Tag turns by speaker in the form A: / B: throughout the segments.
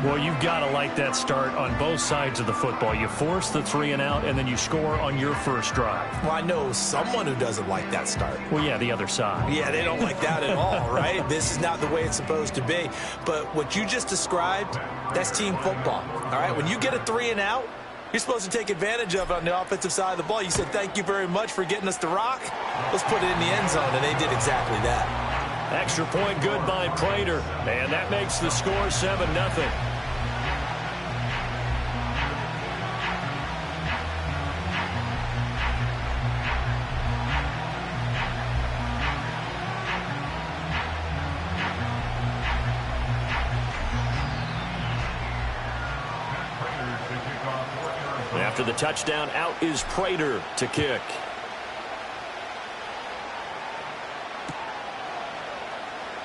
A: Well, you've got to like that start on both sides of the football. You force the 3 and out, and then you score on your first drive.
B: Well, I know someone who doesn't like that start.
A: Well, yeah, the other side.
B: Yeah, they don't like that at all, right? This is not the way it's supposed to be. But what you just described, that's team football, all right? When you get a 3 and out, you're supposed to take advantage of it on the offensive side of the ball. You said, thank you very much for getting us the rock. Let's put it in the end zone, and they did exactly that.
A: Extra point good by Prater, and that makes the score 7-0. After the touchdown, out is Prater to kick.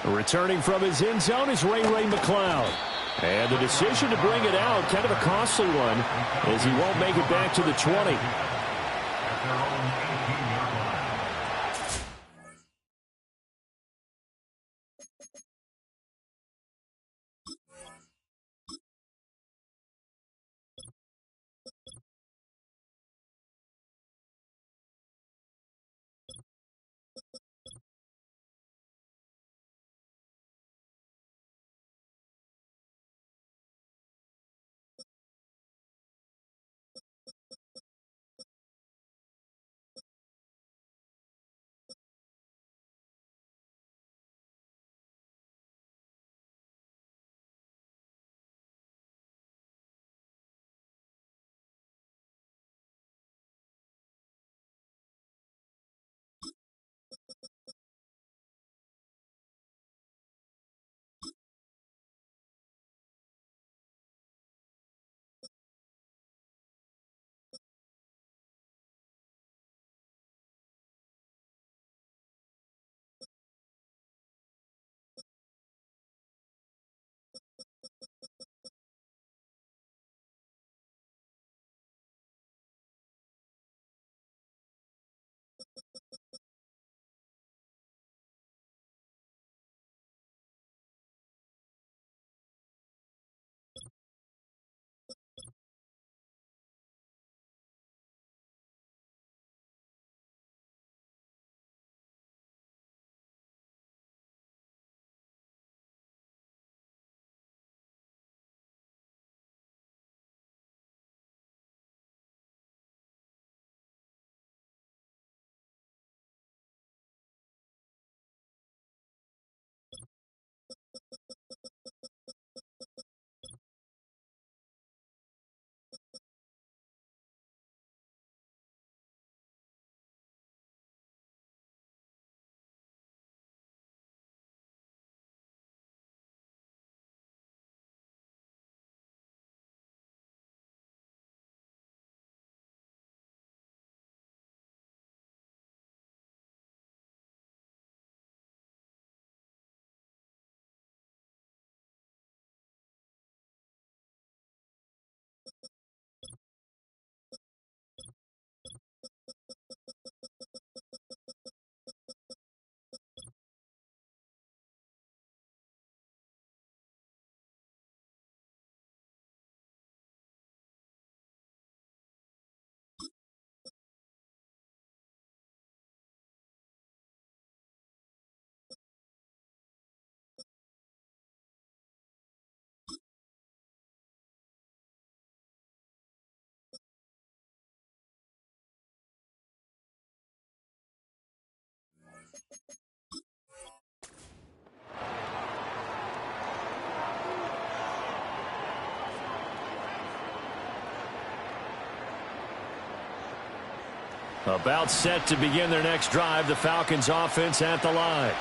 A: Returning from his end zone is Ray McCloud. And the decision to bring it out, kind of a costly one, as he won't make it back to the 20. About set to begin their next drive, the Falcons offense at the line.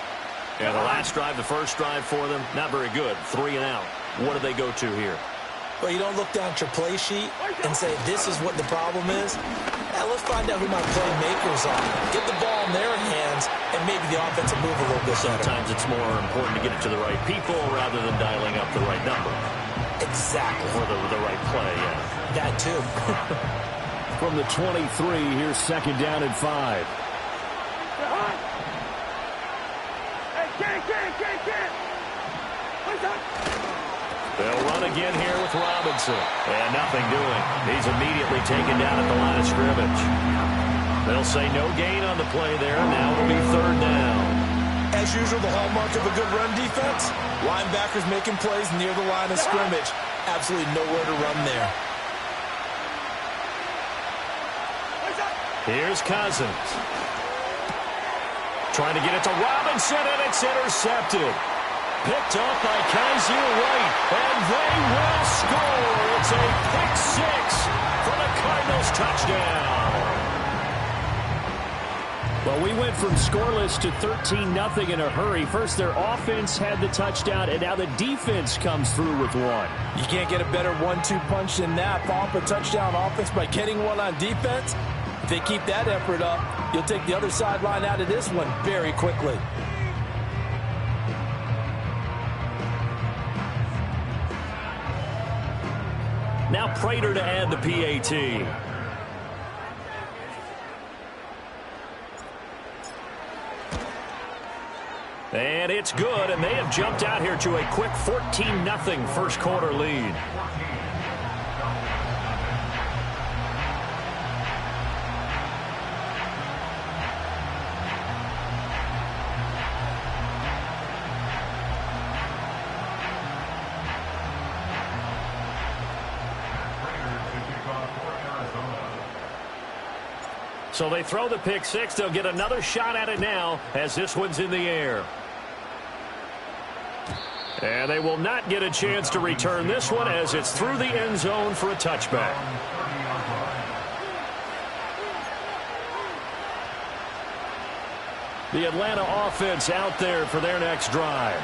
A: And the last drive, the first drive for them, not very good. 3 and out. What do they go to here?
B: Well, you don't look down at your play sheet and say, this is what the problem is. Now, let's find out who my playmakers are. Get the ball in their hands, and maybe the offense will move a little bit better.
A: Sometimes it's more important to get it to the right people rather than dialing up the right number.
B: Exactly.
A: Or the right play, yeah.
B: That, too.
A: From the 23, here's second down and 5. They'll run again here with Robinson. And nothing doing. He's immediately taken down at the line of scrimmage. They'll say no gain on the play there. Now it'll be third down.
B: As usual, the hallmark of a good run defense, linebackers making plays near the line of scrimmage. Absolutely nowhere to run there.
A: Here's Cousins. Trying to get it to Robinson, and it's intercepted. Picked off by Kaiser White, and they will score. It's a pick six for the Cardinals touchdown. Well, we went from scoreless to 13-0 in a hurry. First, their offense had the touchdown, and now the defense comes through with one.
B: You can't get a better 1-2 punch than that. Follow up a touchdown offense by getting one on defense. If they keep that effort up, you'll take the other sideline out of this one very quickly.
A: Now Prater to add the PAT. And it's good, and they have jumped out here to a quick 14-0 first quarter lead. So they throw the pick six. They'll get another shot at it now as this one's in the air. And they will not get a chance to return this one as it's through the end zone for a touchback. The Atlanta offense out there for their next drive.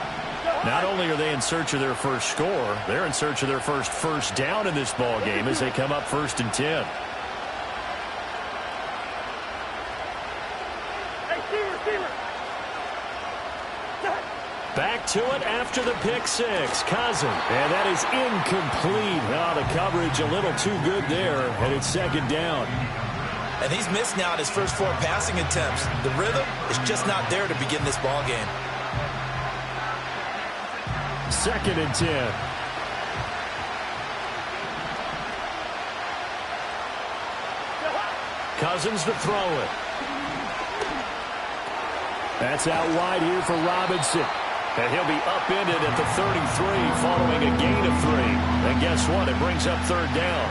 A: Not only are they in search of their first score, they're in search of their first down in this ball game as they come up 1st and 10. Back to it after the pick six. Cousins. And that is incomplete. Oh, the coverage a little too good there, and it's second down.
B: And he's missed now in his first 4 passing attempts. The rhythm is just not there to begin this ball game.
A: 2nd and 10. Cousins to throw it. That's out wide here for Robinson. And he'll be upended at the 33 following a gain of 3. And guess what? It brings up 3rd down.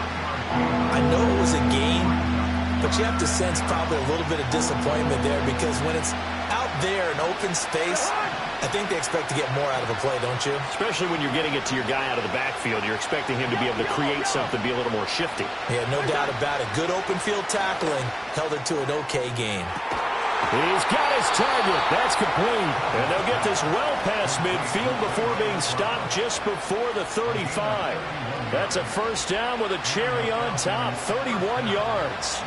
B: I know it was a gain, but you have to sense probably a little bit of disappointment there because when it's out there in open space, I think they expect to get more out of a play, don't you?
A: Especially when you're getting it to your guy out of the backfield. You're expecting him to be able to create something, be a little more shifty.
B: Yeah, no doubt about it. Good open field tackling held it to an okay gain.
A: He's got his target. That's complete. And they'll get this well past midfield before being stopped just before the 35. That's a first down with a cherry on top, 31 yards.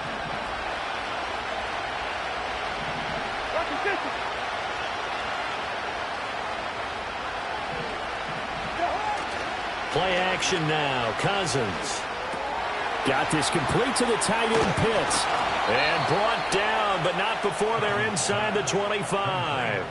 A: Play action now. Cousins. Got this complete to the tight end Pitts. And brought down, but not before they're inside the 25.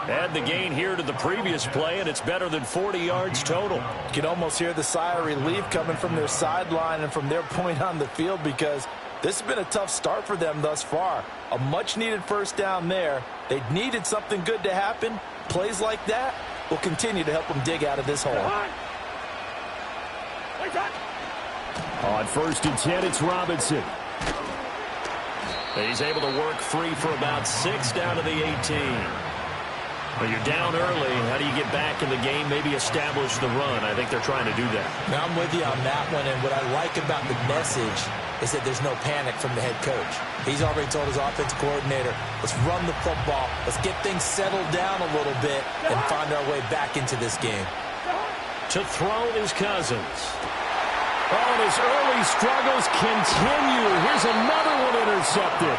A: Add the gain here to the previous play, and it's better than 40 yards total.
B: You can almost hear the sigh of relief coming from their sideline and from their point on the field because this has been a tough start for them thus far. A much-needed first down there. They needed something good to happen. Plays like that will continue to help them dig out of this hole.
A: On 1st and 10, it's Robinson. He's able to work free for about 6 down to the 18. Well, you're down early. How do you get back in the game, maybe establish the run? I think they're trying to do that.
B: Now, I'm with you on that one, and what I like about the message is that there's no panic from the head coach. He's already told his offense coordinator, let's run the football, let's get things settled down a little bit, and find our way back into this game.
A: To throw is Cousins. Oh, and his early struggles continue. Here's another one intercepted.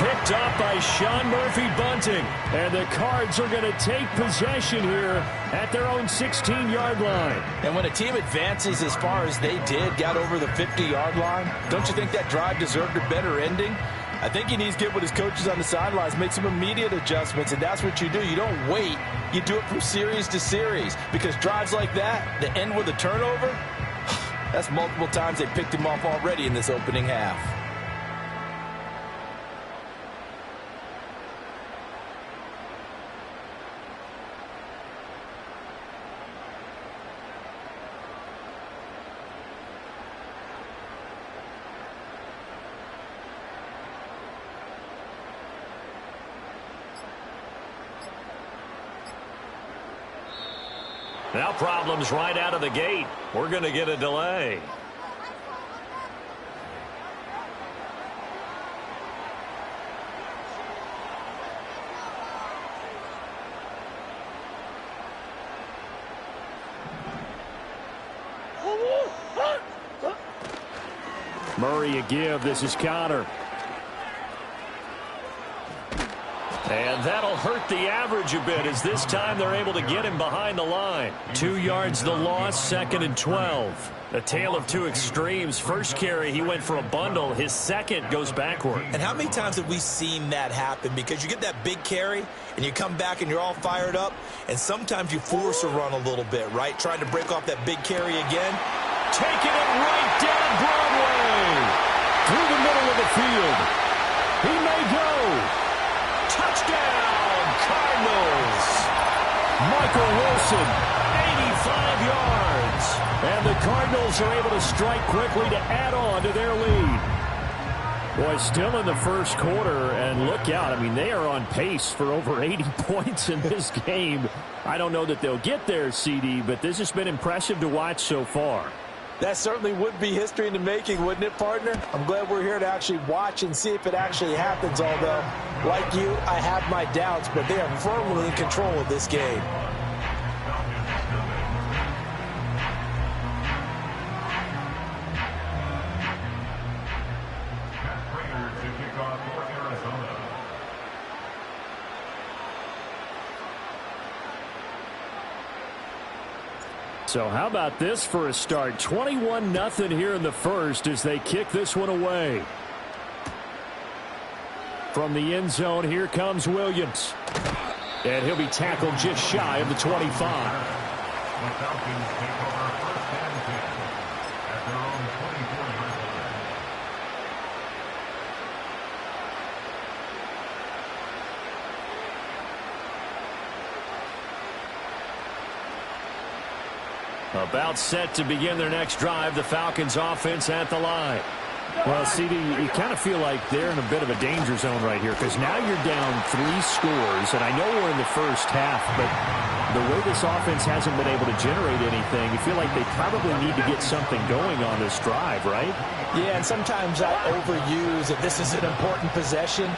A: Picked up by Sean Murphy-Bunting. And the Cards are going to take possession here at their own 16-yard line.
B: And when a team advances as far as they did, got over the 50-yard line, don't you think that drive deserved a better ending? I think he needs to get with his coaches on the sidelines, make some immediate adjustments, and that's what you do. You don't wait. You do it from series to series, because drives like that end with a turnover, that's multiple times they picked him off already in this opening half.
A: Now problems right out of the gate. We're going to get a delay. Murray a give. This is Connor. And that'll hurt the average a bit, as this time they're able to get him behind the line. 2 yards the loss, 2nd and 12. A tale of two extremes. First carry, he went for a bundle. His second goes backward.
B: And how many times have we seen that happen? Because you get that big carry, and you come back and you're all fired up, and sometimes you force a run a little bit, right? Trying to break off that big carry again.
A: Taking it right down Broadway. Through the middle of the field. He may go. Touchdown, Cardinals. Michael Wilson, 85 yards. And the Cardinals are able to strike quickly to add on to their lead. Boy, still in the first quarter, and look out. I mean, they are on pace for over 80 points in this game. I don't know that they'll get there, CD, but this has been impressive to watch so far.
B: That certainly would be history in the making, wouldn't it, partner? I'm glad we're here to actually watch and see if it actually happens, although, like you, I have my doubts, but they are firmly in control of this game.
A: So how about this for a start? 21-0 here in the first as they kick this one away. From the end zone, here comes Williams. And he'll be tackled just shy of the 25. About set to begin their next drive, the Falcons offense at the line. Well, CD, you kind of feel like they're in a bit of a danger zone right here, because now you're down 3 scores, and I know we're in the first half, but the way this offense hasn't been able to generate anything, you feel like they probably need to get something going on this drive, right?
B: Yeah, and sometimes I overuse that this is an important possession.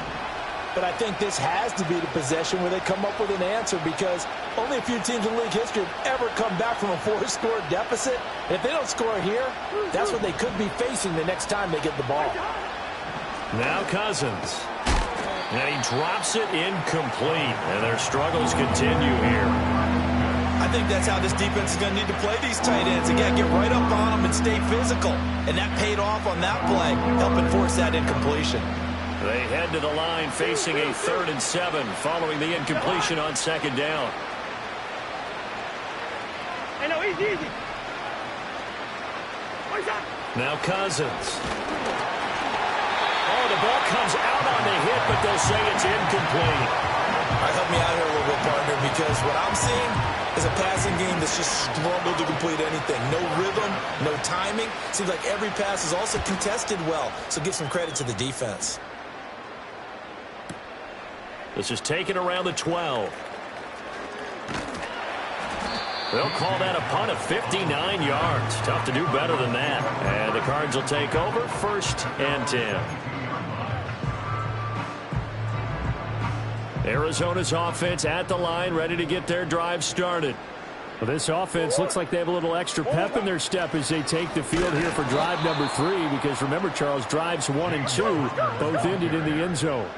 B: But I think this has to be the possession where they come up with an answer, because only a few teams in league history have ever come back from a 4-score deficit. And if they don't score here, that's what they could be facing the next time they get the ball.
A: Now Cousins. And he drops it incomplete. And their struggles continue here.
B: I think that's how this defense is going to need to play these tight ends. Again, get right up on them and stay physical. And that paid off on that play, helping force that incompletion.
A: They head to the line facing a 3rd and 7 following the incompletion on 2nd down.
C: Easy.
A: Now Cousins. Oh, the ball comes out on the hit, but they'll say it's incomplete.
B: All right, help me out here a little bit, partner, because what I'm seeing is a passing game that's just struggled to complete anything. No rhythm, no timing. Seems like every pass is also contested well, so give some credit to the defense.
A: This is taken around the 12. They'll call that a punt of 59 yards. Tough to do better than that. And the Cards will take over, 1st and 10. Arizona's offense at the line, ready to get their drive started. Well, this offense looks like they have a little extra pep in their step as they take the field here for drive number 3, because remember, Charles, drives 1 and 2 both ended in the end zone.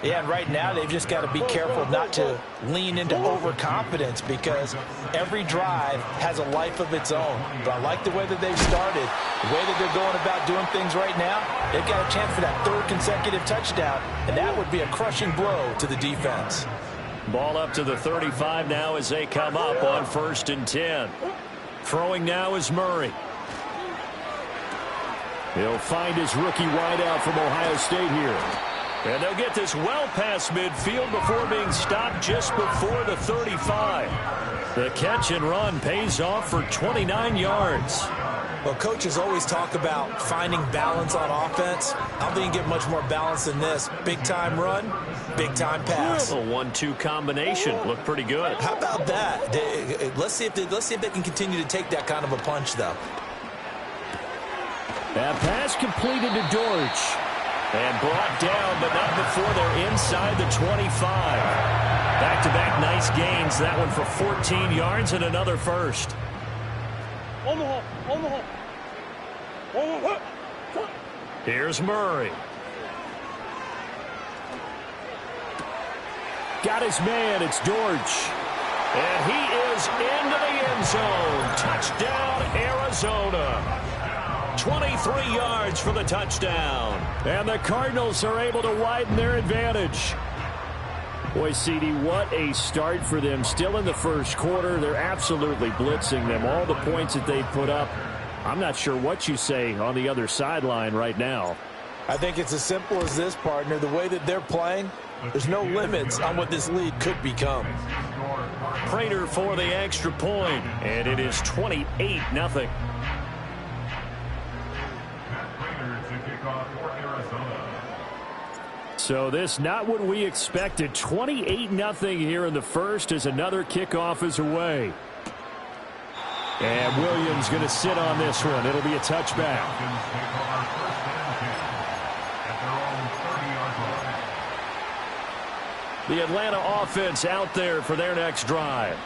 B: Yeah, and right now they've just got to be careful not to lean into overconfidence because every drive has a life of its own. But I like the way that they've started, the way that they're going about doing things right now. They've got a chance for that third consecutive touchdown, and that would be a crushing blow to the defense.
A: Ball up to the 35 now as they come up on 1st and 10. Throwing now is Murray. He'll find his rookie wideout from Ohio State here. And they'll get this well past midfield before being stopped just before the 35. The catch and run pays off for 29 yards.
B: Well, coaches always talk about finding balance on offense. I don't think you get much more balance than this. Big-time run, big-time pass.
A: A 1-2 combination. Looked pretty good.
B: How about that? Let's see if they can continue to take that kind of a punch, though.
A: That pass completed to Dortch. And brought down, but not before they're inside the 25. Back-to-back nice gains. That one for 14 yards and another first. Here's Murray. Got his man. It's Dortch. And he is into the end zone. Touchdown, Arizona. 23 yards for the touchdown. And the Cardinals are able to widen their advantage. Boy, CD, what a start for them. Still in the first quarter. They're absolutely blitzing them. All the points that they put up, I'm not sure what you say on the other sideline right now.
B: I think it's as simple as this, partner. The way that they're playing, there's no limits on what this lead could become.
A: Prater for the extra point, and it is 28-0. So this not what we expected. 28-0 here in the first as another kickoff is away. And Williams going to sit on this one. It'll be a touchback. The Atlanta offense out there for their next drive.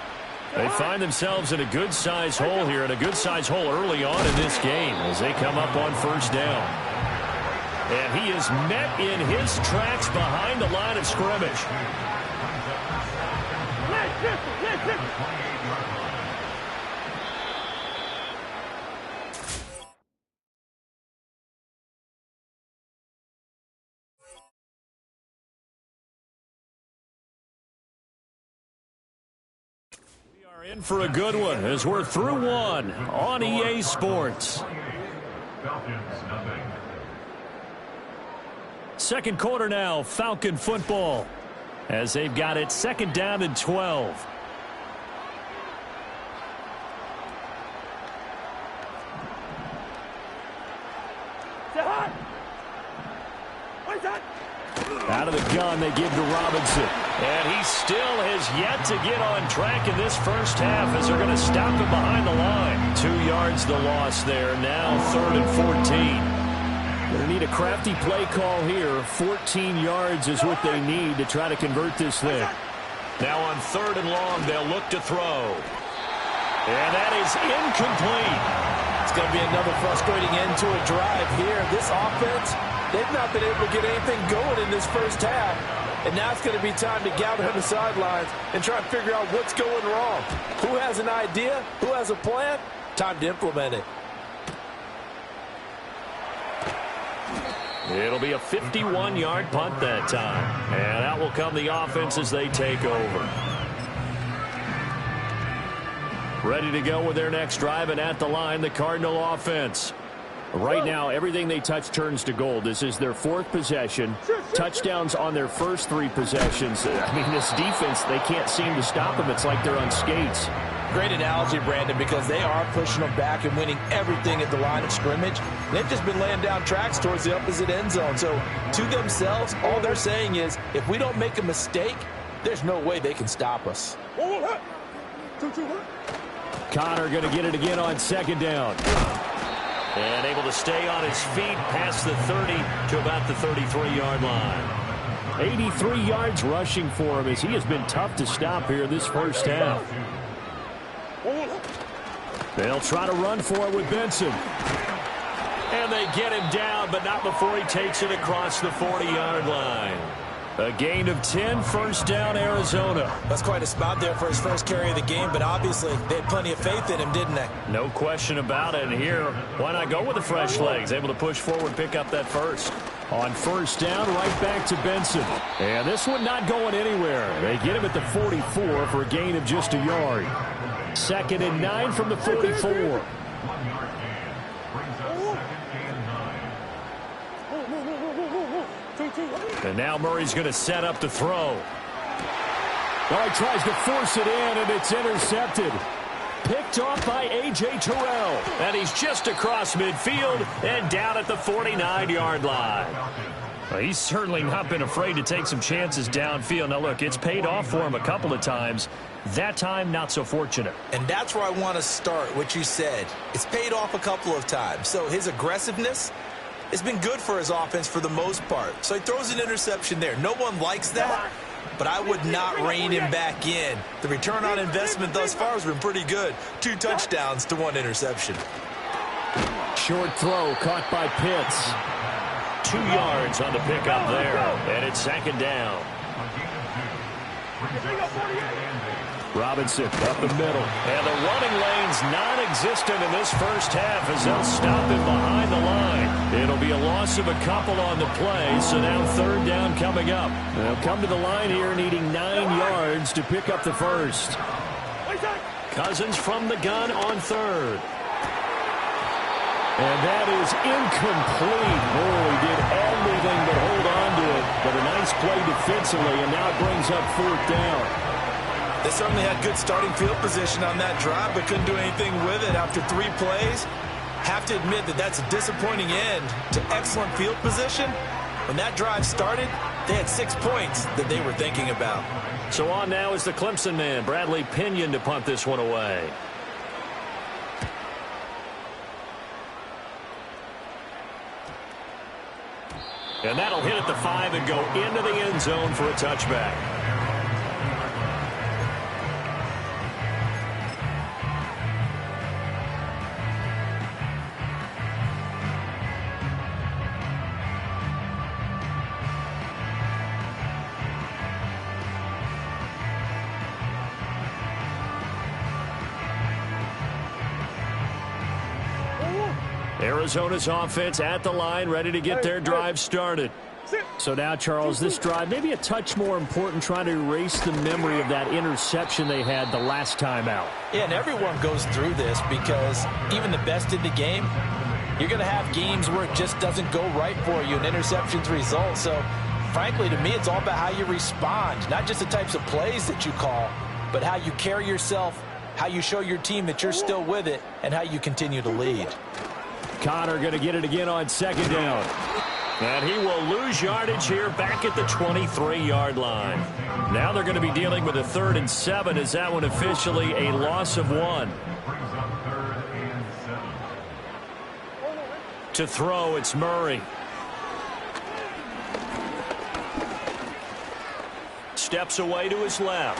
A: They find themselves in a good-sized hole here, and a good-sized hole early on in this game as they come up on 1st down. And he is met in his tracks behind the line of scrimmage. We are in for a good one as we're through one on EA Sports. Second quarter now, Falcon football, as they've got it 2nd down and 12. Out of the gun, they give to Robinson. And he still has yet to get on track in this first half as they're going to stop him behind the line. 2 yards the loss there. Now 3rd and 14. Going to need a crafty play call here. 14 yards is what they need to try to convert this thing. Now on 3rd and long, they'll look to throw. And that is incomplete.
B: It's going to be another frustrating end to a drive here. This offense, they've not been able to get anything going in this first half. And now it's going to be time to gather on the sidelines and try and figure out what's going wrong. Who has an idea? Who has a plan? Time to implement it.
A: It'll be a 51-yard punt that time. And out will come the offense as they take over. Ready to go with their next drive, and at the line, the Cardinal offense. Right now, everything they touch turns to gold. This is their 4th possession. Touchdowns on their first 3 possessions. I mean, this defense, they can't seem to stop them. It's like they're on skates.
B: Great analogy, Brandon, because they are pushing them back and winning everything at the line of scrimmage. They've just been laying down tracks towards the opposite end zone. So to themselves, all they're saying is, if we don't make a mistake, there's no way they can stop us.
A: Connor going to get it again on 2nd down. And able to stay on his feet past the 30 to about the 33-yard line. 83 yards rushing for him as he has been tough to stop here this first half. They'll try to run for it with Benson. And they get him down, but not before he takes it across the 40-yard line. A gain of 10, first down, Arizona.
B: That's quite a spot there for his first carry of the game, but obviously they had plenty of faith in him, didn't they?
A: No question about it. And here, why not go with the fresh legs? Able to push forward, pick up that first. On first down, right back to Benson. And this one not going anywhere. They get him at the 44 for a gain of just a yard. 2nd and 9 from the 44. And now Murray's going to set up the throw. Oh, he tries to force it in, and it's intercepted. Picked off by A.J. Terrell. And he's just across midfield and down at the 49-yard line. Well, he's certainly not been afraid to take some chances downfield. Now, look, it's paid off for him a couple of times. That time, not so fortunate.
B: And that's where I want to start, what you said. It's paid off a couple of times. So his aggressiveness, it's been good for his offense for the most part. So he throws an interception there. No one likes that, but I would not rein him back in. The return on investment thus far has been pretty good. 2 touchdowns to 1 interception.
A: Short throw caught by Pitts. 2 yards on the pickup there, and it's 2nd down. Robinson up the middle. And the running lane's non-existent in this first half as they'll stop him behind the line. It'll be a loss of a couple on the play, so now 3rd down coming up. They'll come to the line here needing 9 yards to pick up the first. Cousins from the gun on 3rd. And that is incomplete. Oh, he did everything but hold on to it. But a nice play defensively, and now it brings up 4th down.
B: They certainly had good starting field position on that drive, but couldn't do anything with it after 3 plays. Have to admit that that's a disappointing end to excellent field position. When that drive started, they had 6 points that they were thinking about.
A: So on now is the Clemson man, Bradley Pinion, to punt this one away. And that'll hit at the 5 and go into the end zone for a touchback. Arizona's offense at the line, ready to get their drive started. So now, Charles, this drive maybe a touch more important, trying to erase the memory of that interception they had the last time out.
B: Yeah, and everyone goes through this because even the best in the game, you're going to have games where it just doesn't go right for you and interceptions result. So, frankly, to me, it's all about how you respond, not just the types of plays that you call, but how you carry yourself, how you show your team that you're still with it, and how you continue to lead.
A: Connor going to get it again on 2nd down. And he will lose yardage here back at the 23-yard line. Now they're going to be dealing with a 3rd and 7 as that one officially a loss of 1. To throw, it's Murray. Steps away to his left.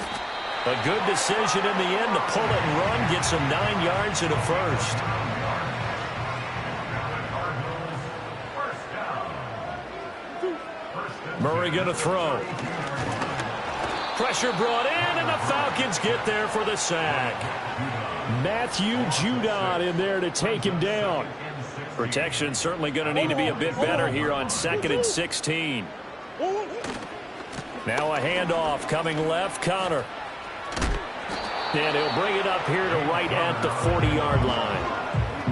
A: A good decision in the end to pull it and run, gets him 9 yards and a first. Murray going to throw. Pressure brought in, and the Falcons get there for the sack. Matthew Judon in there to take him down. Protection certainly going to need to be a bit better here on 2nd and 16. Now a handoff coming left, Connor. And he'll bring it up here to right at the 40-yard line.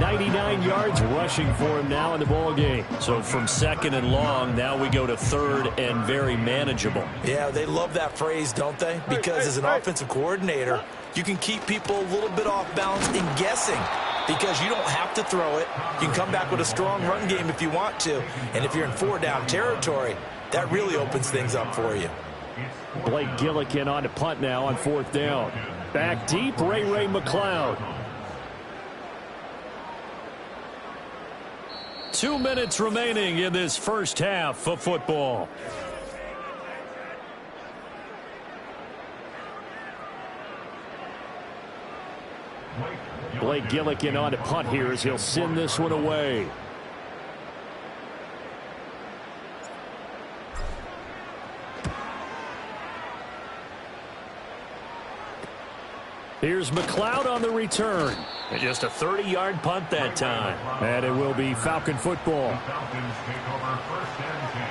A: 99 yards rushing for him now in the ball game. So from 2nd and long, now we go to 3rd and very manageable.
B: Yeah, they love that phrase, don't they? Because as an offensive coordinator, you can keep people a little bit off balance and guessing because you don't have to throw it. You can come back with a strong run game if you want to. And if you're in 4-down territory, that really opens things up for you.
A: Blake Gillikin on to punt now on 4th down. Back deep, Ray McLeod. 2 minutes remaining in this first half of football. Blake Gillikin on to punt here as he'll send this one away. Here's McLeod on the return. And just a 30-yard punt that time. And it will be Falcon football.
C: The Falcons take over 1st and 10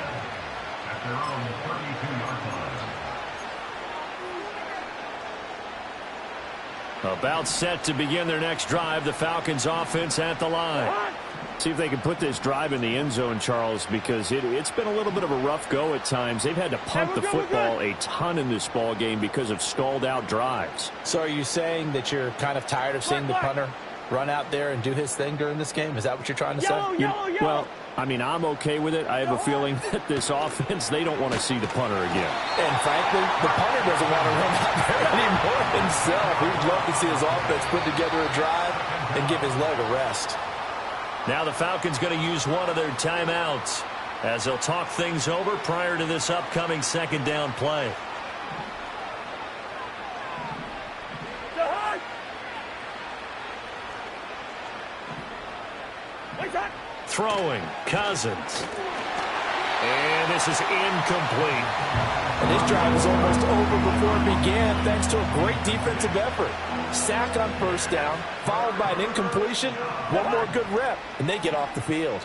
C: at their own 32-yard line.
A: About set to begin their next drive. The Falcons offense at the line. See if they can put this drive in the end zone, Charles, because it's been a little bit of a rough go at times. They've had to punt the football a ton in this ball game because of stalled out drives.
B: So are you saying that you're kind of tired of seeing the punter run out there and do his thing during this game? Is that what you're trying to say?
A: Well, I mean, I'm okay with it. I have a feeling that this offense, they don't want to see the punter again.
B: And frankly, the punter doesn't want to run out there anymore himself. He'd love to see his offense put together a drive and give his leg a rest.
A: Now the Falcons going to use one of their timeouts as they'll talk things over prior to this upcoming second down play. Throwing, Cousins. And this is incomplete.
B: And this drive is almost over before it began thanks to a great defensive effort. Sack on 1st down, followed by an incompletion. One more good rep, and they get off the field.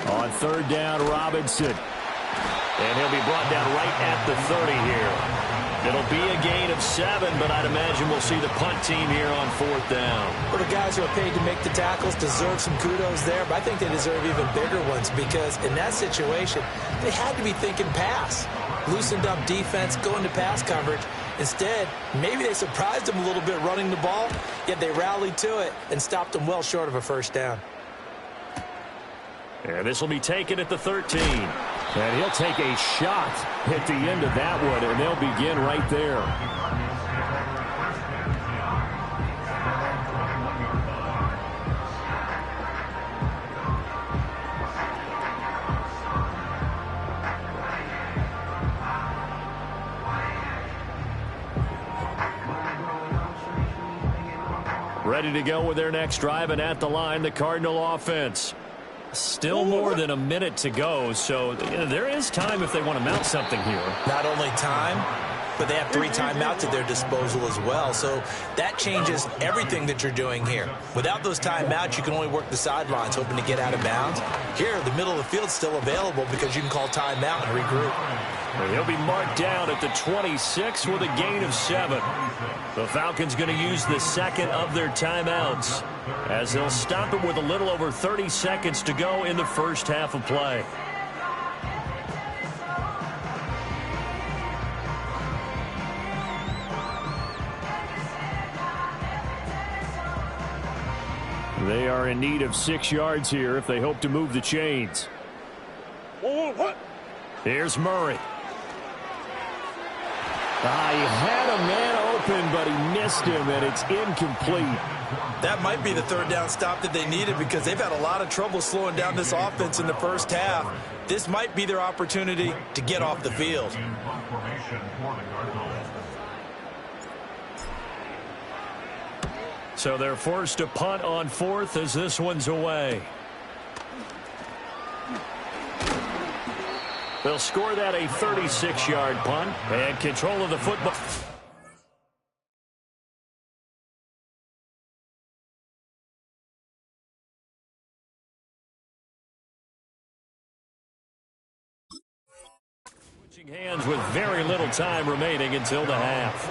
A: On 3rd down, Robinson. And he'll be brought down right at the 30 here. It'll be a gain of 7, but I'd imagine we'll see the punt team here on 4th down.
B: Well, the guys who are paid to make the tackles deserve some kudos there, but I think they deserve even bigger ones because in that situation, they had to be thinking pass. Loosened up defense, going to pass coverage. Instead, maybe they surprised them a little bit running the ball, yet they rallied to it and stopped them well short of a 1st down.
A: And this will be taken at the 13. And he'll take a shot at the end of that one, and they'll begin right there. Ready to go with their next drive, and at the line, the Cardinal offense. Still more than a minute to go, so there is time if they want to mount something here.
B: Not only time, but they have 3 timeouts at their disposal as well, so that changes everything that you're doing here. Without those timeouts, you can only work the sidelines, hoping to get out of bounds. Here, the middle of the field's still available because you can call timeout and regroup.
A: And he'll be marked down at the 26 with a gain of 7. The Falcons going to use the second of their timeouts as they'll stop it with a little over 30 seconds to go in the first half of play. They are in need of 6 yards here if they hope to move the chains. Here's Murray. He had a man open, but he missed him, and it's incomplete.
B: That might be the 3rd down stop that they needed because they've had a lot of trouble slowing down this offense in the first half. This might be their opportunity to get off the field.
A: So they're forced to punt on 4th as this one's away. They'll score that a 36-yard punt and control of the football. Switching hands with very little time remaining until the half.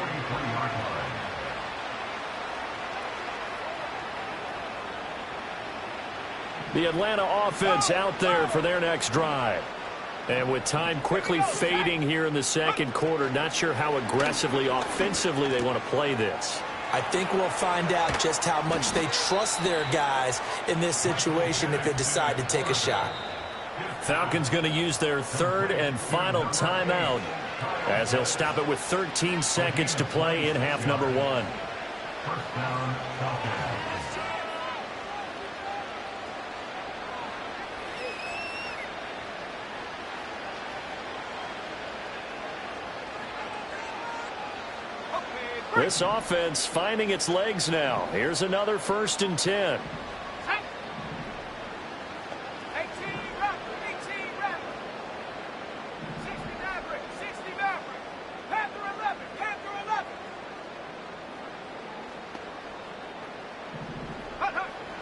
A: The Atlanta offense out there for their next drive. And with time quickly fading here in the second quarter, not sure how aggressively, offensively they want to play this.
B: I think we'll find out just how much they trust their guys in this situation if they decide to take a shot.
A: Falcons going to use their 3rd and final timeout as they'll stop it with 13 seconds to play in half number 1.
C: First down, Falcons.
A: This offense finding its legs now. Here's another 1st and 10.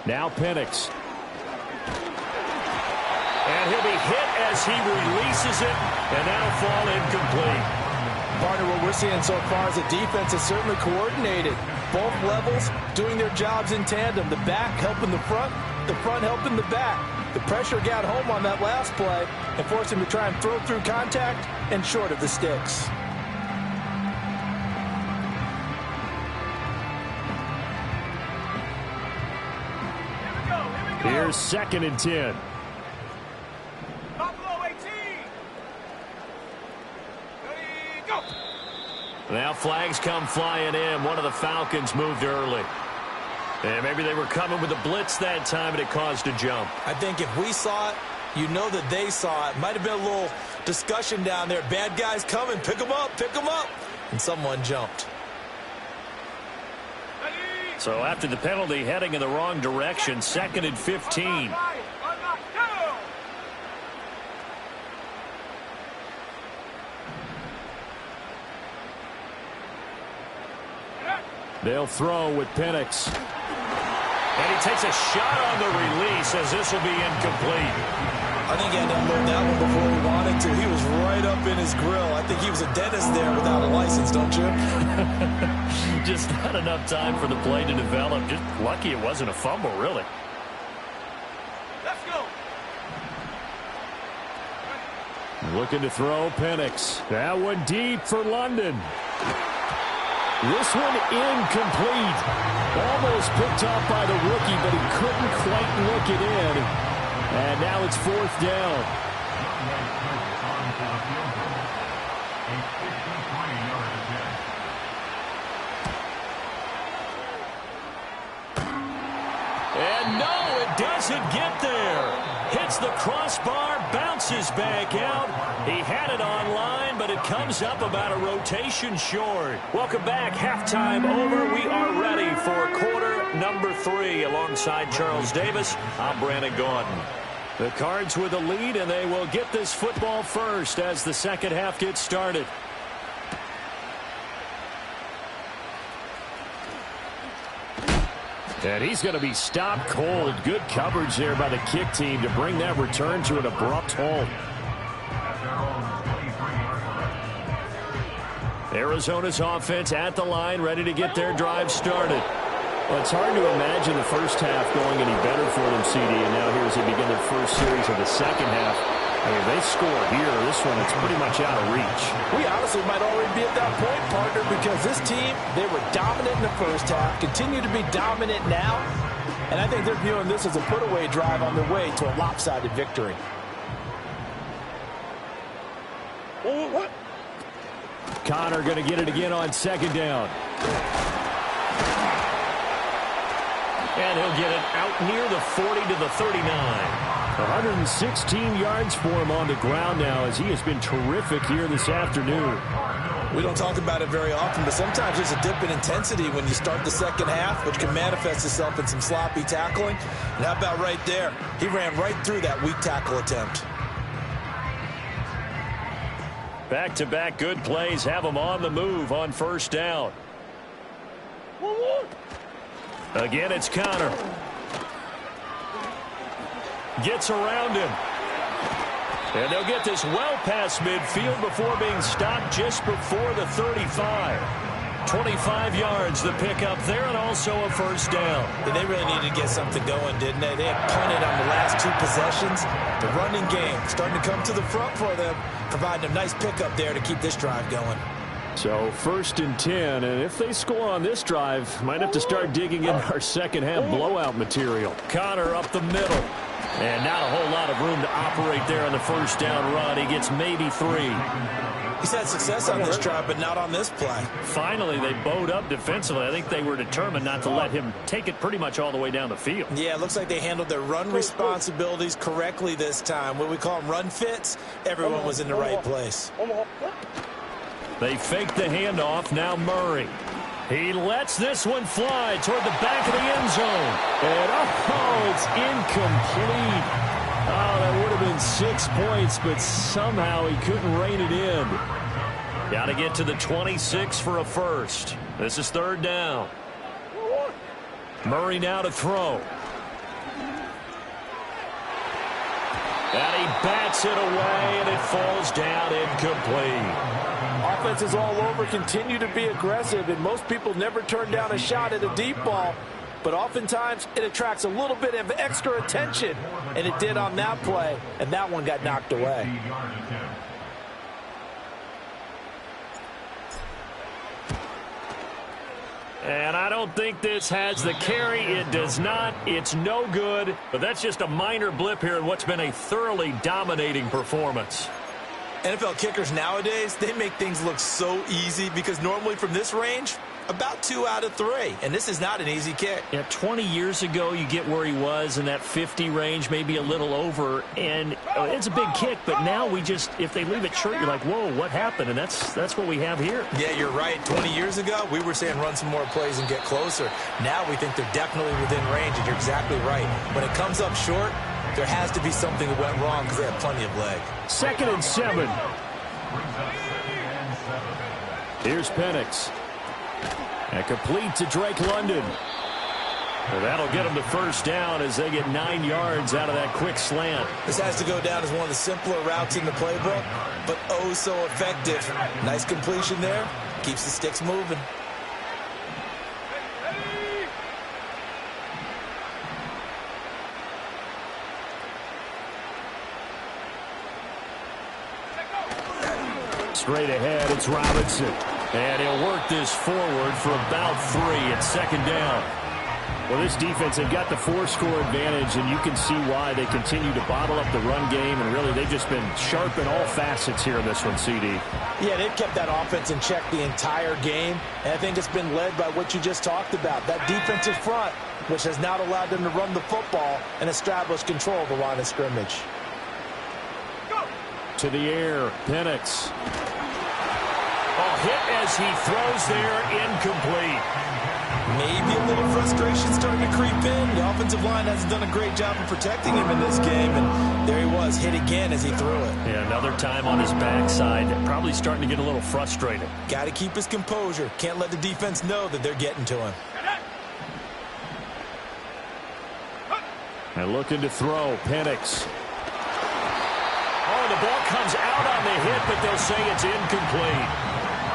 A: Now Penix. And he'll be hit as he releases it, and that'll fall incomplete.
B: Partner, what we're seeing so far is the defense is certainly coordinated. Both levels doing their jobs in tandem. The back helping the front helping the back. The pressure got home on that last play and forced him to try and throw through contact and short of the sticks.
A: Here's 2nd and 10. Now flags come flying in. One of the Falcons moved early. And maybe they were coming with a blitz that time, and it caused a jump.
B: I think if we saw it, you know that they saw it. Might have been a little discussion down there. Bad guys coming. Pick them up. Pick them up. And someone jumped.
A: So after the penalty, heading in the wrong direction, 2nd and 15. They'll throw with Penix. And he takes a shot on the release as this will be incomplete.
B: I think he had to unload that one before he wanted to. He was right up in his grill. I think he was a dentist there without a license, don't you?
A: Just not enough time for the play to develop. Just lucky it wasn't a fumble, really.
D: Let's go.
A: Looking to throw Penix. That one deep for London. This one incomplete. Almost picked off by the rookie, but he couldn't quite look it in. And now it's 4th down. And no, it doesn't get there. Hits the crossbar, bounces back out. He had it on line, but it comes up about a rotation short. Welcome back. Halftime over. We are ready for quarter number 3. Alongside Charles Davis, I'm Brandon Gaudin. The Cards with a lead, and they will get this football first as the second half gets started. And he's going to be stopped cold. Good coverage there by the kick team to bring that return to an abrupt halt. Arizona's offense at the line, ready to get their drive started. Well, it's hard to imagine the first half going any better for them, CD, and now here as they begin their first series of the second half. I mean, they score here. This one, it's pretty much out of reach.
B: We honestly might already be at that point, partner, because this team, they were dominant in the first half, continue to be dominant now, and I think they're viewing this as a put-away drive on their way to a lopsided victory.
A: Connor going to get it again on 2nd down. And he'll get it out near the 40 to the 39. 116 yards for him on the ground now as he has been terrific here this afternoon.
B: We don't talk about it very often, but sometimes there's a dip in intensity when you start the second half, which can manifest itself in some sloppy tackling. And how about right there? He ran right through that weak tackle attempt.
A: Back-to-back good plays have him on the move on 1st down. Again, it's Connor. Gets around him. And they'll get this well past midfield before being stopped just before the 35. 25 yards the pickup there, and also a 1st down.
B: Yeah, they really needed to get something going, didn't they? They had punted on the last 2 possessions. The running game starting to come to the front for them, providing a nice pickup there to keep this drive going.
A: So 1st and 10, and if they score on this drive, might have to start digging in our second half blowout material. Connor up the middle. And not a whole lot of room to operate there on the 1st down run. He gets maybe 3.
B: He's had success on this drive, but not on this play.
A: Finally, they bowed up defensively. I think they were determined not to let him take it pretty much all the way down the field.
B: Yeah, it looks like they handled their run responsibilities correctly this time. What we call them run fits, everyone was in the right place.
A: They faked the handoff. Now Murray. He lets this one fly toward the back of the end zone. And, oh, it's incomplete. Oh, that would have been 6 points, but somehow he couldn't rein it in. Got to get to the 26 for a first. This is third down. Murray now to throw. And he bats it away, and it falls down incomplete.
E: Offenses all over continue to be aggressive, and most people never turn down a shot at a deep ball. But oftentimes, it attracts a little bit of extra attention, and it did on that play, and that one got knocked away.
A: And I don't think this has the carry. It does not. It's no good. But that's just a minor blip here in what's been a thoroughly dominating performance.
B: NFL kickers nowadays, they make things look so easy because normally from this range, about 2 out of 3. And this is not an easy kick.
A: Yeah, 20 years ago, you get where he was in that 50 range, maybe a little over. And it's a big kick, but now we just, if they leave it short, you're like, whoa, what happened? And that's what we have here.
B: Yeah, you're right. 20 years ago, we were saying run some more plays and get closer. Now we think they're definitely within range, and you're exactly right. When it comes up short, there has to be something that went wrong because they have plenty of leg.
A: 2nd and 7. Here's Penix. And complete to Drake London. Well, that'll get them the first down as they get 9 yards out of that quick slant.
B: This has to go down as one of the simpler routes in the playbook, but oh so effective. Nice completion there. Keeps the sticks moving.
A: Straight ahead, it's Robinson. And he'll work this forward for about 3 at 2nd down. Well, this defense, they've got the 4-score advantage, and you can see why they continue to bottle up the run game, and really they've just been sharp in all facets here in this one, CD.
E: Yeah, they've kept that offense in check the entire game, and I think it's been led by what you just talked about, that defensive front, which has not allowed them to run the football and establish control of the line of scrimmage.
A: To the air, Penix. Oh, hit as he throws there, incomplete.
B: Maybe a little frustration starting to creep in. The offensive line hasn't done a great job of protecting him in this game, and there he was, hit again as he threw it.
A: Yeah, another time on his backside, probably starting to get a little frustrated.
B: Got to keep his composure. Can't let the defense know that they're getting to him.
A: And looking to throw, Penix. Oh, the ball comes out on the hit, but they'll say it's incomplete.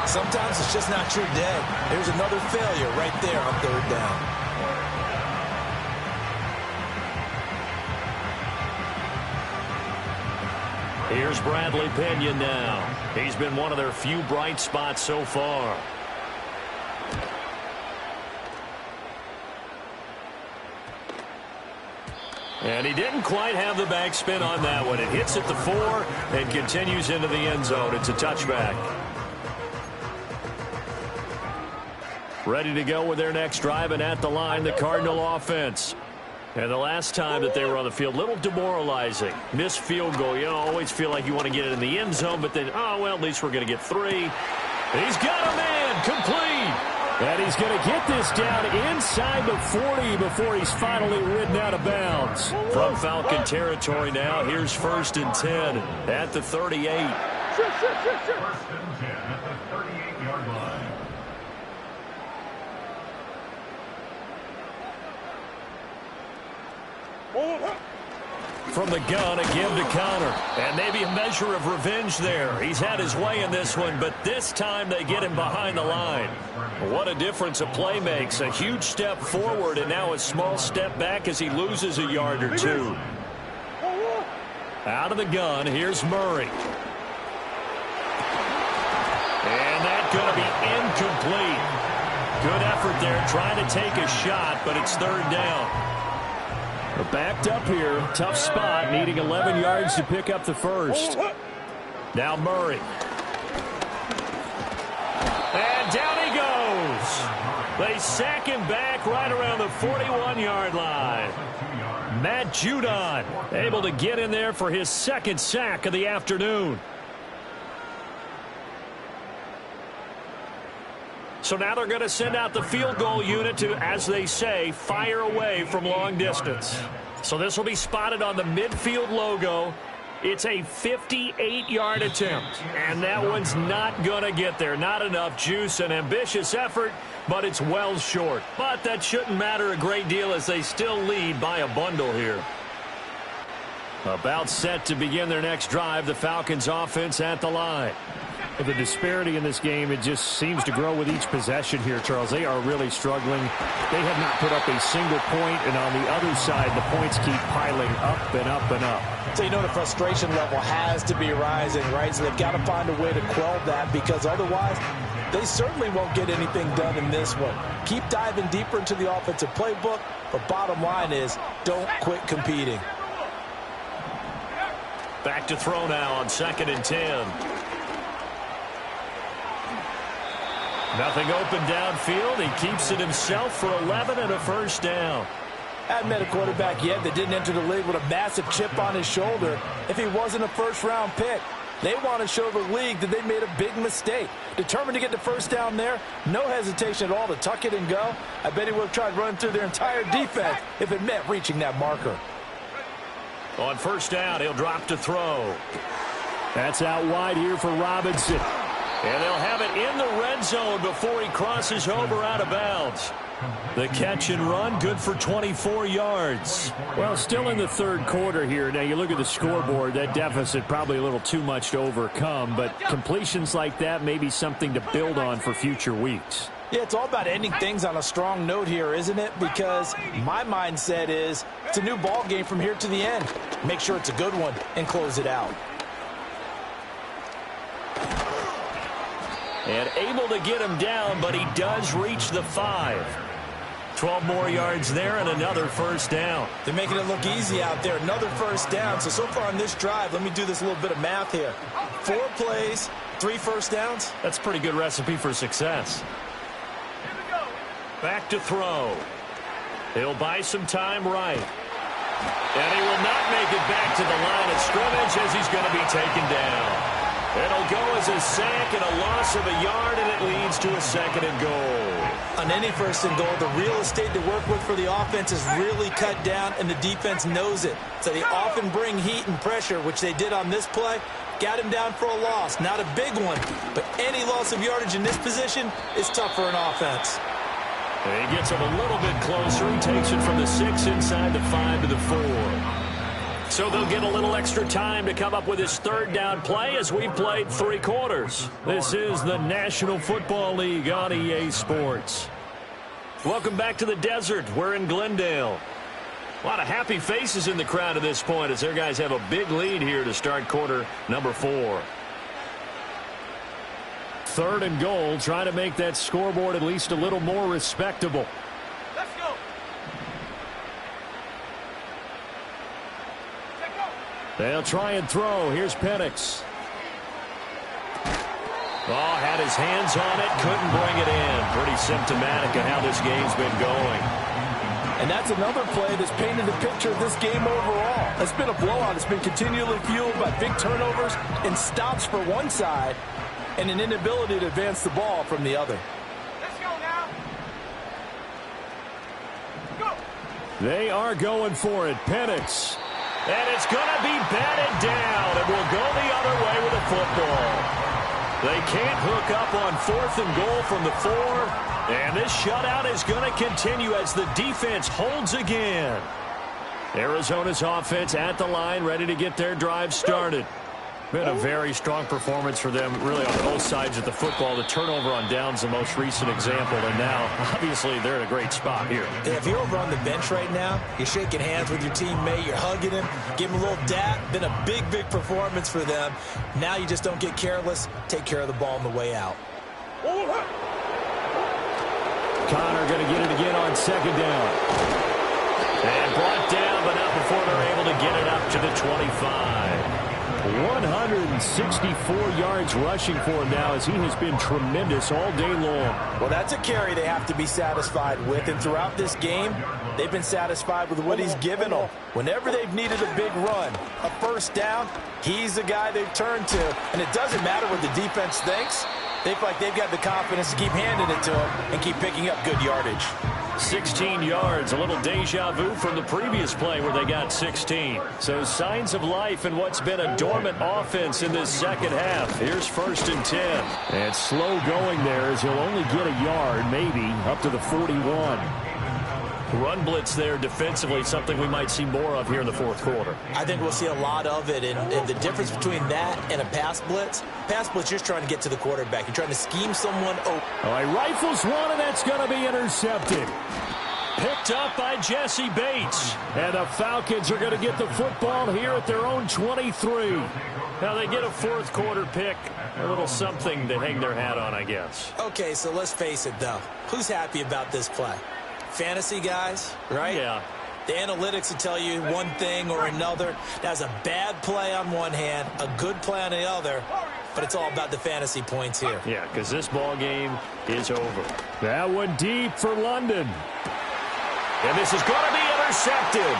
B: Sometimes it's just not your day. There's another failure right there on 3rd down.
A: Here's Bradley Pinion now. He's been one of their few bright spots so far. And he didn't quite have the backspin on that one. It hits at the 4 and continues into the end zone. It's a touchback. Ready to go with their next drive, and at the line, the Cardinal offense. And the last time that they were on the field, a little demoralizing. Missed field goal. You always feel like you want to get it in the end zone, but then, oh, well, at least we're going to get 3. He's got a man, complete. And he's going to get this down inside the 40 before he's finally ridden out of bounds. From Falcon territory now, here's 1st and 10 at the 38.
C: 1st and 10 at the 38-yard line.
A: From the gun, a give to Connor. And maybe a measure of revenge there. He's had his way in this one, but this time they get him behind the line. What a difference a play makes. A huge step forward and now a small step back as he loses a yard or 2. Out of the gun, here's Murray. And that's going to be incomplete. Good effort there trying to take a shot, but it's 3rd down. We're backed up here. Tough spot, needing 11 yards to pick up the first. Now Murray. And down he goes. They sack him back right around the 41-yard line. Matt Judon able to get in there for his 2nd sack of the afternoon. So now they're going to send out the field goal unit to, as they say, fire away from long distance. So this will be spotted on the midfield logo. It's a 58-yard attempt, and that one's not going to get there. Not enough juice, an ambitious effort, but it's well short. But that shouldn't matter a great deal as they still lead by a bundle here. About set to begin their next drive, the Falcons offense at the line.
F: Well, the disparity in this game, it just seems to grow with each possession here, Charles. They are really struggling. They have not put up a single point, and on the other side, the points keep piling up and up and up.
E: So you know the frustration level has to be rising, right? So they've got to find a way to quell that, because otherwise they certainly won't get anything done in this one. Keep diving deeper into the offensive playbook, but bottom line is don't quit competing.
A: Back to throw now on 2nd and 10. Nothing open downfield. He keeps it himself for 11 and a first down.
E: I haven't met a quarterback yet that didn't enter the league with a massive chip on his shoulder if he wasn't a first-round pick. They want to show the league that they made a big mistake. Determined to get the first down there, no hesitation at all to tuck it and go. I bet he would have tried running through their entire defense if it meant reaching that marker.
A: On first down, he'll drop to throw.
F: That's out wide here for Robinson.
A: And they'll have it in the red zone before he crosses over out of bounds. The catch and run, good for 24 yards.
F: Well, still in the third quarter here. Now, you look at the scoreboard, that deficit probably a little too much to overcome, but completions like that may be something to build on for future weeks.
E: Yeah, it's all about ending things on a strong note here, isn't it? Because my mindset is it's a new ball game from here to the end. Make sure it's a good one and close it out.
A: And able to get him down, but he does reach the 5. 12 more yards there and another first down.
E: They're making it look easy out there. Another first down. So far on this drive, let me do this little bit of math here. 4 plays, 3 first downs.
A: That's a pretty good recipe for success. Back to throw. He'll buy some time right. And he will not make it back to the line of scrimmage as he's going to be taken down. It'll go as a sack and a loss of a yard, and it leads to a 2nd and goal.
E: On any 1st and goal, the real estate to work with for the offense is really cut down, and the defense knows it. So they often bring heat and pressure, which they did on this play. Got him down for a loss. Not a big one, but any loss of yardage in this position is tough for an offense.
A: And he gets him a little bit closer. He takes it from the 6 inside the 5 to the 4. So they'll get a little extra time to come up with his 3rd down play as we played 3 quarters. This is the National Football League on EA Sports. Welcome back to the desert. We're in Glendale. A lot of happy faces in the crowd at this point as their guys have a big lead here to start quarter number 4.
F: 3rd and goal, trying to make that scoreboard at least a little more respectable.
D: Let's go.
F: They'll try and throw. Here's Penix.
A: Oh, had his hands on it, couldn't bring it in. Pretty symptomatic of how this game's been going.
E: And that's another play that's painted a picture of this game overall. It's been a blowout. It's been continually fueled by big turnovers and stops for one side and an inability to advance the ball from the other.
D: Let's go now. Go.
F: They are going for it. Penix.
A: And it's going to be batted down, and will go the other way with a football. They can't hook up on 4th and goal from the 4, and this shutout is going to continue as the defense holds again. Arizona's offense at the line, ready to get their drive started. Been a very strong performance for them, really, on both sides of the football. The turnover on downs, the most recent example, and now, obviously, they're in a great spot here.
B: Yeah, if you're over on the bench right now, you're shaking hands with your teammate, you're hugging him, give him a little dap. Been a big, big performance for them. Now you just don't get careless. Take care of the ball on the way out.
F: Connor going to get it again on 2nd down.
A: And brought down, but not before they're able to get it up to the 25.
F: 164 yards rushing for him now as he has been tremendous all day long.
E: Well, that's a carry they have to be satisfied with. And throughout this game, they've been satisfied with what he's given them. Whenever they've needed a big run, a first down, he's the guy they've turned to. And it doesn't matter what the defense thinks.
B: They feel like they've got the confidence to keep handing it to him and keep picking up good yardage.
A: 16 yards, a little deja vu from the previous play where they got 16. So signs of life in what's been a dormant offense in this second half. Here's 1st and 10.
F: And slow going there as he'll only get a yard, maybe, up to the 41.
A: Run blitz there defensively, something we might see more of here in the fourth quarter.
B: I think we'll see a lot of it, and the difference between that and a pass blitz, you're just trying to get to the quarterback. You're trying to scheme someone open.
F: All right, rifles one, and that's going to be intercepted.
A: Picked up by Jesse Bates.
F: And the Falcons are going to get the football here at their own 23.
A: Now they get a fourth quarter pick, a little something to hang their hat on, I guess.
B: Okay, so let's face it, though. Who's happy about this play? Fantasy guys, right?
A: Yeah.
B: The analytics will tell you one thing or another. That's a bad play on one hand, a good play on the other, but it's all about the fantasy points here.
A: Yeah, because this ball game is over.
F: That one deep for London.
A: And this is going to be intercepted.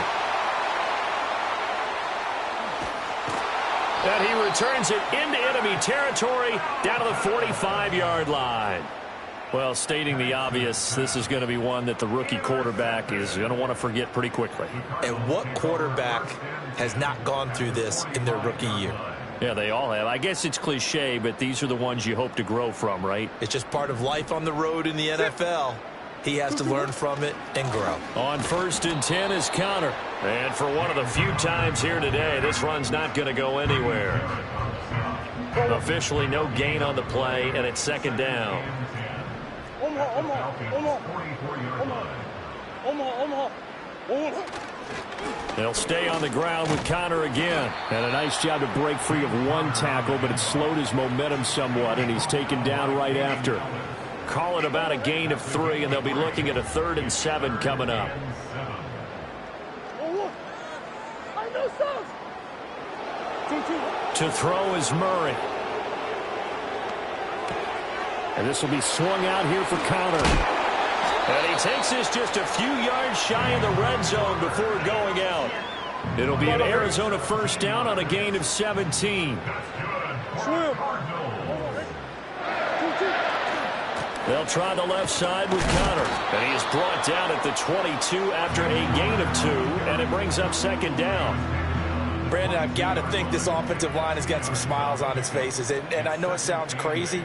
A: And he returns it into enemy territory down to the 45-yard line. Well, stating the obvious, this is going to be one that the rookie quarterback is going to want to forget pretty quickly.
B: And what quarterback has not gone through this in their rookie year?
A: Yeah, they all have. I guess it's cliche, but these are the ones you hope to grow from, right?
B: It's just part of life on the road in the NFL. He has to learn from it and grow.
A: On 1st and 10 is Connor. And for one of the few times here today, this run's not going to go anywhere. Officially no gain on the play, and it's 2nd down. They'll stay on the ground with Connor again.
F: And a nice job to break free of one tackle, but it slowed his momentum somewhat, and he's taken down right after.
A: Call it about a gain of 3, and they'll be looking at a 3rd and 7 coming up. To throw is Murray.
F: And this will be swung out here for Connor.
A: And he takes this just a few yards shy of the red zone before going out. It'll be an Arizona 1st down on a gain of 17. They'll try the left side with Connor. And he is brought down at the 22 after a gain of 2, and it brings up 2nd down.
B: Brandon, I've got to think this offensive line has got some smiles on its faces. And I know it sounds crazy,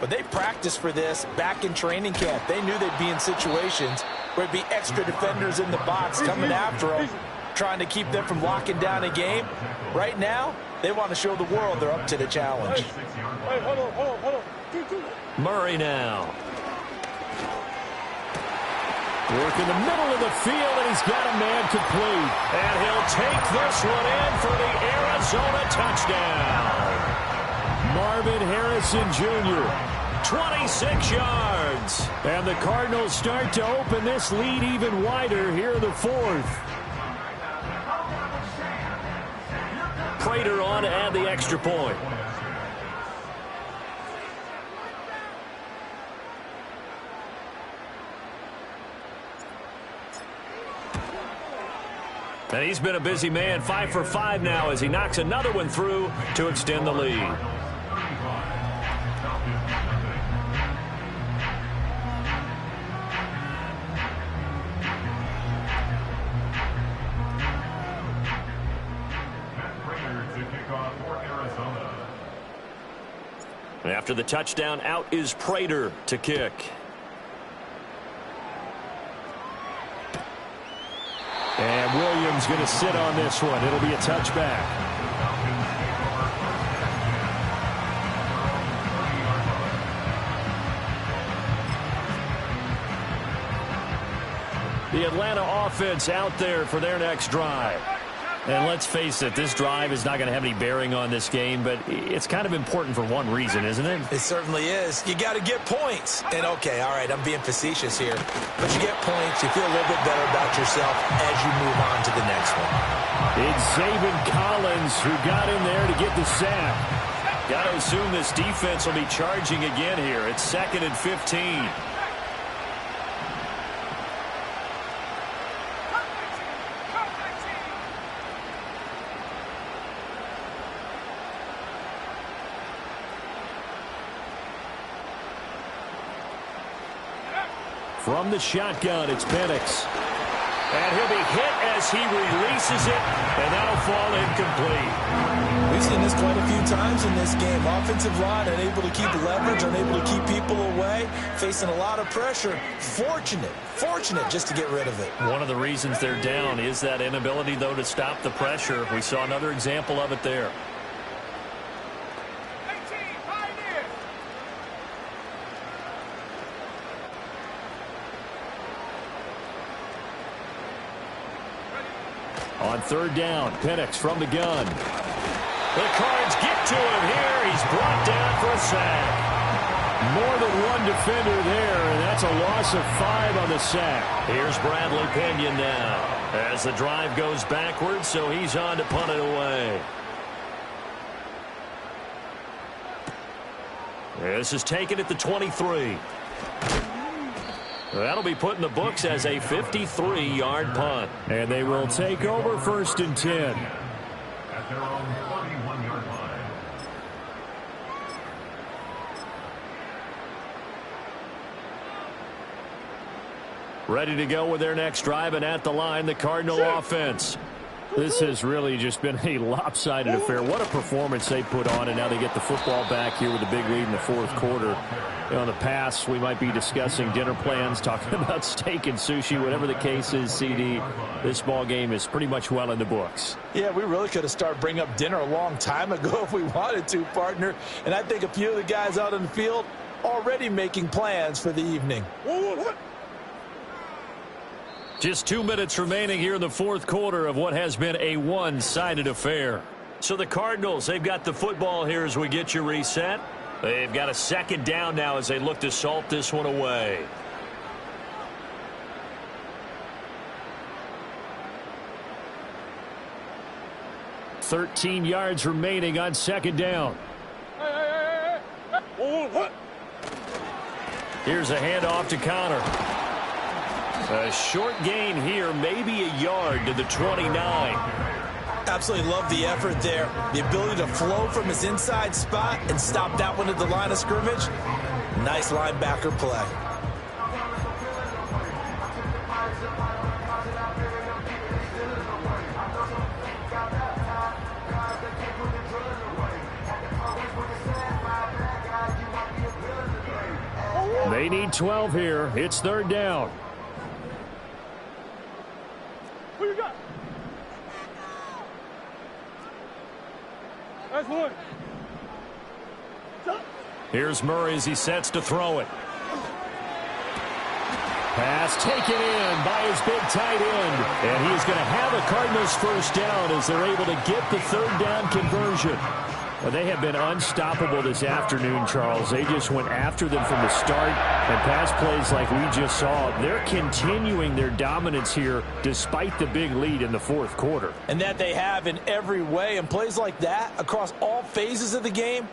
B: but they practiced for this back in training camp. They knew they'd be in situations where there'd be extra defenders in the box coming after them, trying to keep them from locking down a game. Right now, they want to show the world they're up to the challenge.
A: Murray now.
F: Work in the middle of the field, and he's got a man complete.
A: And he'll take this one in for the Arizona touchdown.
F: Marvin Harrison Jr.
A: 26 yards.
F: And the Cardinals start to open this lead even wider here in the 4th.
A: Prater on to add the extra point. And he's been a busy man, 5 for 5 now as he knocks another one through to extend the lead. And after the touchdown, out is Prater to kick.
F: And Williams going to sit on this one. It'll be a touchback.
A: The Atlanta offense out there for their next drive. And let's face it, this drive is not going to have any bearing on this game, but it's kind of important for one reason, isn't it?
B: It certainly is. You got to get points. And, okay, all right, I'm being facetious here. But you get points, you feel a little bit better about yourself as you move on to the next one.
F: It's Zaven Collins who got in there to get the sack.
A: Got to assume this defense will be charging again here. It's 2nd and 15. From the shotgun, it's Penix. And he'll be hit as he releases it, and that'll fall incomplete.
B: We've seen this quite a few times in this game. Offensive line unable to keep leverage, unable to keep people away, facing a lot of pressure. Fortunate just to get rid of it.
A: One of the reasons they're down is that inability, though, to stop the pressure. We saw another example of it there.
D: 18, Pioneers.
A: On third down, Penix from the gun. The Cards get to him here. He's brought down for a sack. More than one defender there, and that's a loss of 5 on the sack. Here's Bradley Pinion now as the drive goes backwards, so he's on to punt it away. This is taken at the 23. That'll be put in the books as a 53-yard punt. And they will take over 1st and 10.
C: At their own 31-yard line.
A: Ready to go with their next drive, and at the line, the Cardinal offense. This has really just been a lopsided affair. What a performance they put on, and now they get the football back here with a big lead in the 4th quarter. You know, in the past, we might be discussing dinner plans, talking about steak and sushi, whatever the case is, CD. This ball game is pretty much well in the books.
B: Yeah, we really could have started bringing up dinner a long time ago if we wanted to, partner. And I think a few of the guys out in the field already making plans for the evening.
A: Just 2 minutes remaining here in the 4th quarter of what has been a one-sided affair. So the Cardinals, they've got the football here as we get you reset. They've got a 2nd down now as they look to salt this one away. $13 yards remaining on 2nd down. Here's a handoff to Connor. A short gain here, maybe a yard to the 29.
B: Absolutely love the effort there. The ability to flow from his inside spot and stop that one at the line of scrimmage. Nice linebacker play.
A: They need 12 here. It's 3rd down.
D: Who you got? That's one.
A: Here's Murray as he sets to throw it. Pass taken in by his big tight end. And he is going to have a Cardinals 1st down as they're able to get the 3rd down conversion. Well, they have been unstoppable this afternoon, Charles. They just went after them from the start, and pass plays like we just saw. They're continuing their dominance here despite the big lead in the 4th quarter.
B: And that they have in every way. And plays like that across all phases of the game,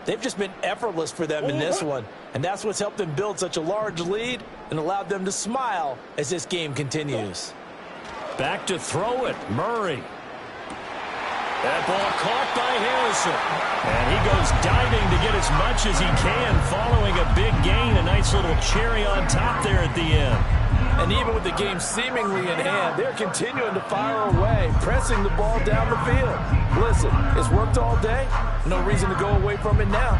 B: they've just been effortless for them in this one. And that's what's helped them build such a large lead and allowed them to smile as this game continues.
A: Back to throw it, Murray. That ball caught by Harrison. And he goes diving to get as much as he can following a big gain. A nice little cherry on top there at the end.
B: And even with the game seemingly in hand, they're continuing to fire away, pressing the ball down the field. Listen, it's worked all day. No reason to go away from it now.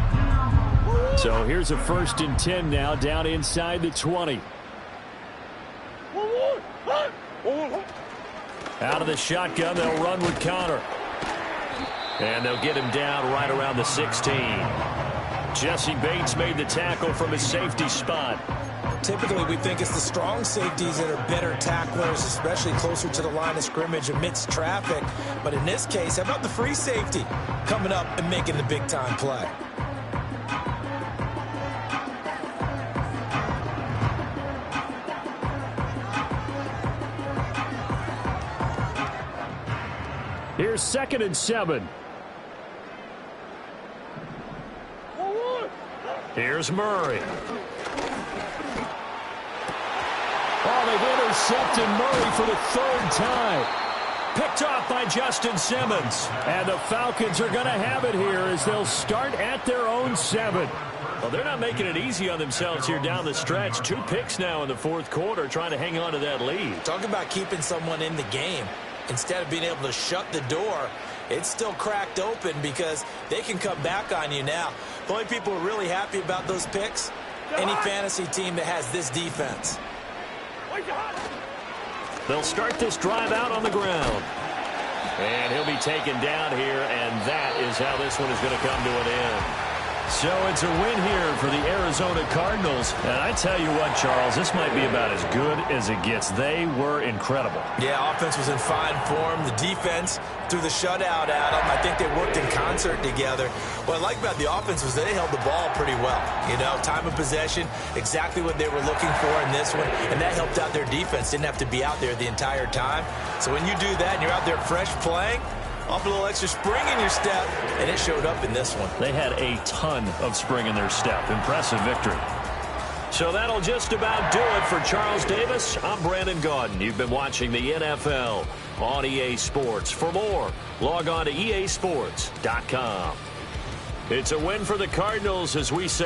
A: So here's a 1st and 10 now, down inside the 20. Out of the shotgun, they'll run with Connor. And they'll get him down right around the 16. Jesse Bates made the tackle from his safety spot.
B: Typically, we think it's the strong safeties that are better tacklers, especially closer to the line of scrimmage amidst traffic. But in this case, how about the free safety coming up and making the big-time play?
A: Here's 2nd and 7. Here's Murray. Oh, they've intercepted Murray for the 3rd time. Picked off by Justin Simmons. And the Falcons are going to have it here as they'll start at their own 7. Well, they're not making it easy on themselves here down the stretch. 2 picks now in the fourth quarter, trying to hang on to that lead.
B: Talk about keeping someone in the game. Instead of being able to shut the door, it's still cracked open because they can come back on you now. The only people who are really happy about those picks, any fantasy team that has this defense.
A: They'll start this drive out on the ground. And he'll be taken down here, and that is how this one is going to come to an end. So it's a win here for the Arizona Cardinals. And I tell you what, Charles, this might be about as good as it gets. They were incredible.
B: Yeah, offense was in fine form. The defense threw the shutout at them. I think they worked in concert together. What I like about the offense was they held the ball pretty well. You know, time of possession, exactly what they were looking for in this one. And that helped out their defense. Didn't have to be out there the entire time. So when you do that and you're out there fresh playing, off a little extra spring in your step, and it showed up in this one.
A: They had a ton of spring in their step. Impressive victory. So that'll just about do it for Charles Davis. I'm Brandon Gaudin. You've been watching the NFL on EA Sports. For more, log on to easports.com. It's a win for the Cardinals, as we say.